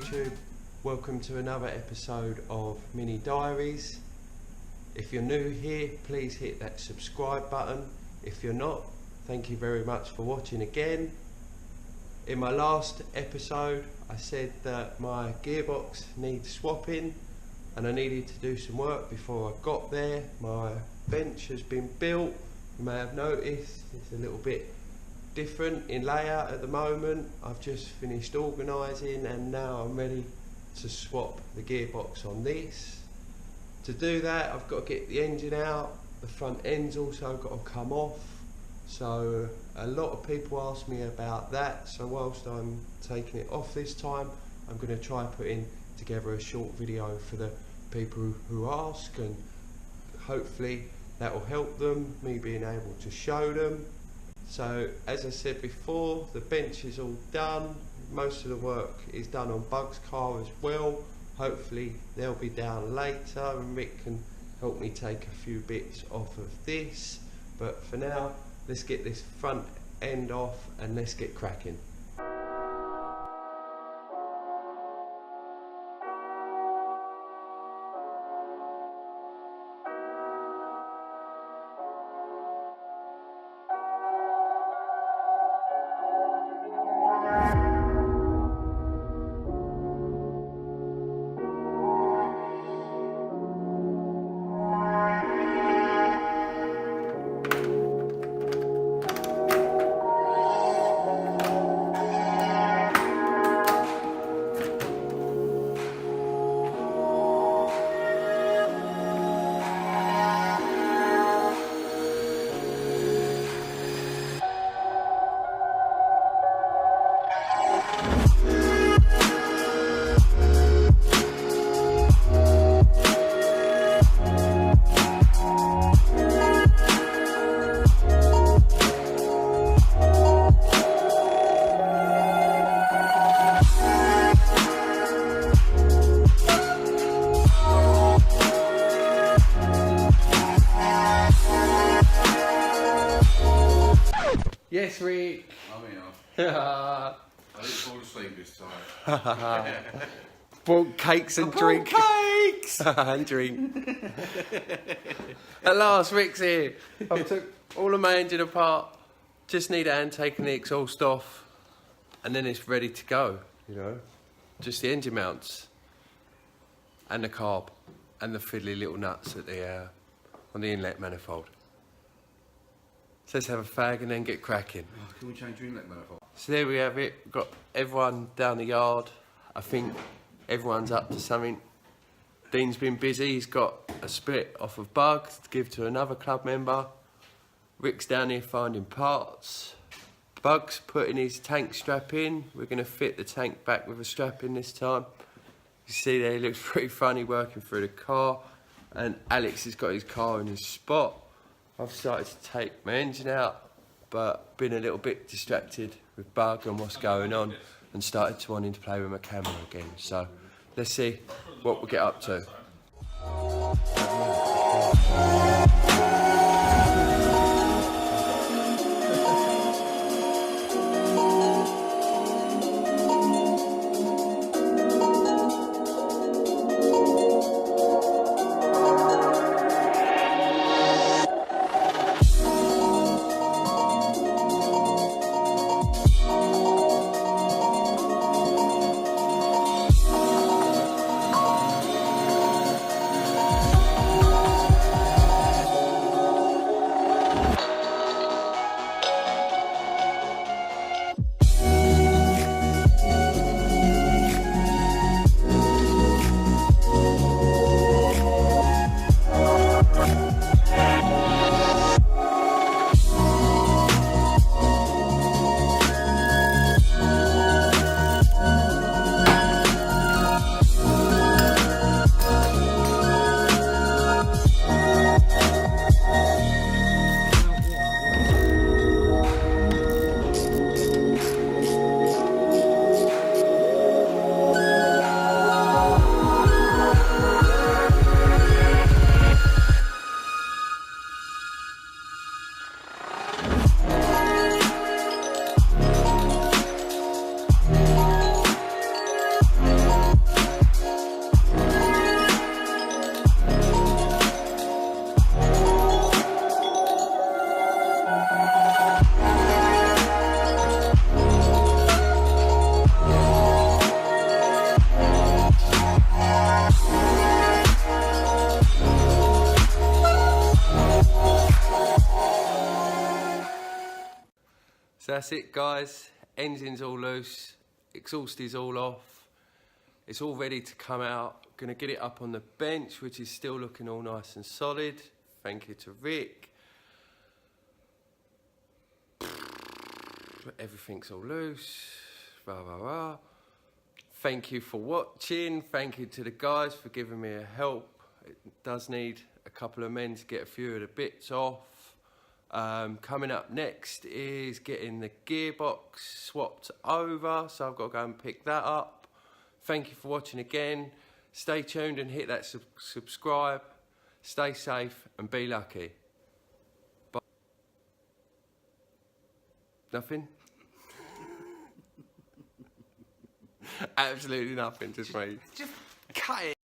YouTube, welcome to another episode of Mini Diaries. If you're new here, please hit that subscribe button. If you're not, thank you very much for watching again. In my last episode I said that my gearbox needs swapping and I needed to do some work before I got there. My bench has been built. You may have noticed it's a little bit different in layout at the moment. I've just finished organising and now I'm ready to swap the gearbox on this. To do that I've got to get the engine out, the front end's also got to come off, so a lot of people ask me about that, so whilst I'm taking it off this time I'm going to try putting together a short video for the people who ask, and hopefully that will help them, me being able to show them. So as I said before, the bench is all done. Most of the work is done on Bug's car as well. Hopefully they'll be down later and Rick can help me take a few bits off of this. But for now, let's get this front end off and let's get cracking. Yes, Rick. I'm here. I didn't fall asleep this time. Brought cakes and drink. Cakes! And drink. At last, Rick's here. I took all of my engine apart. Just need a hand taking the exhaust off, and then it's ready to go. You know, just the engine mounts, and the carb, and the fiddly little nuts at the on the inlet manifold. So let's have a fag and then get cracking. Oh, can we change your inlet manifold? So there we have it. We've got everyone down the yard. I think everyone's up to something. Dean's been busy. He's got a split off of Bug to give to another club member. Rick's down here finding parts. Bug's putting his tank strap in. We're going to fit the tank back with a strap in this time. You see there, he looks pretty funny working through the car. And Alex has got his car in his spot. I've started to take my engine out, but been a little bit distracted with Bug and what's going on, and started to wanting to play with my camera again. So let's see what we get up to. that's it, guys. Engine's all loose, exhaust is all off. It's all ready to come out. Gonna get it up on the bench, which is still looking all nice and solid. Thank you to Rick. Everything's all loose. Rah, rah, rah. Thank you for watching. Thank you to the guys for giving me a help. It does need a couple of men to get a few of the bits off. Coming up next is getting the gearbox swapped over, so I've got to go and pick that up. Thank you for watching again. Stay tuned and hit that subscribe. Stay safe and be lucky. Bye. Nothing? Absolutely nothing, just me. Just cut it.